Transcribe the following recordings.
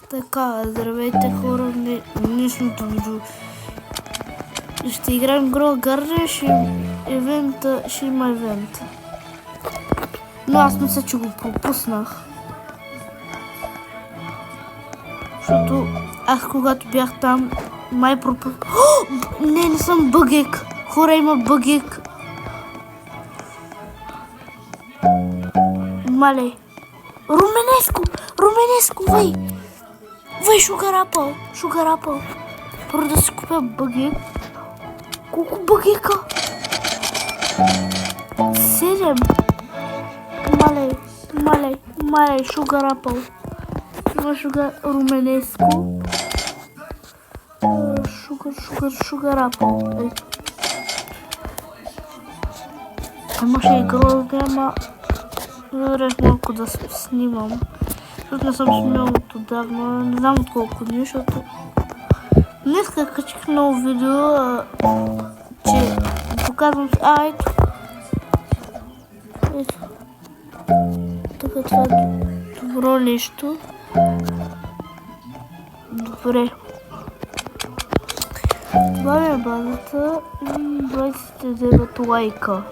Така, здравейте хора, в днешното видео ще играем Grow Garden, ще има евент. Но аз мисля, че го пропуснах. Защото аз когато бях там, май пропуснах. Не съм бъгек. Хора, има бъгек. Мале. Руменеско, вей! Вей, Sugar Apple. Първо да си купя бъгек. Колко бъгека? 7. Мале, Sugar Apple. Има Руменеско. Sugar Apple. Имаше и грозде, ама вървах малко да снимам. Защото не съм снимал от отдавна, не знам от колко дни, защото днес качих ново видео, че показвам се. Ето. Тук това е добро нещо. Добре. Това ми е базата и 29 лайка.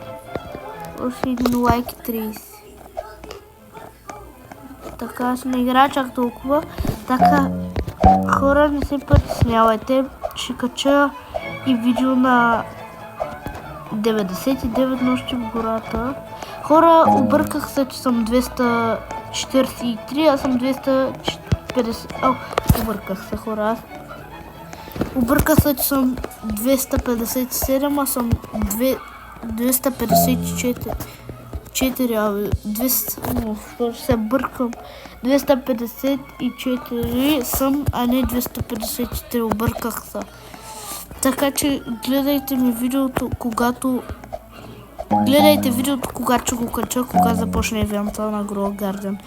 Още един лайк и 30. Така, аз не играя чак толкова. Така, хора, не се притеснявайте. Ще кача и видео на 99 нощи в гората. Хора, обърках се, че съм 243, аз съм 250. Обърках се, хора. Обърках се, че съм 257, а съм 254. 200, се бъркам. 254 съм, а не 253. Обърках се. Така че гледайте ми видеото, когато ще го кача, кога започне евента на Grow Garden.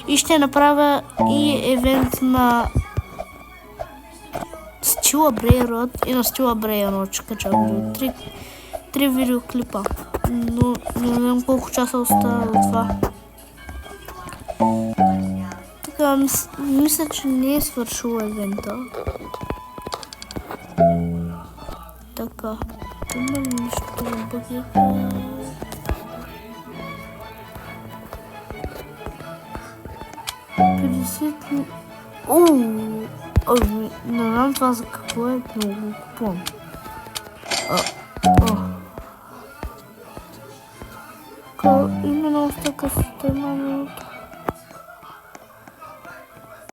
И ще направя и евент на Стила Брейрод и на Стила Брейрод. Ще кача видео. 3 видеоклипа. Но не знам колко часа остава от това. Така, мисля, че не е свършил евента. Така, има ли нещо на бъгека? Не знам това за какво е, но го купувам. Именно с така система минута.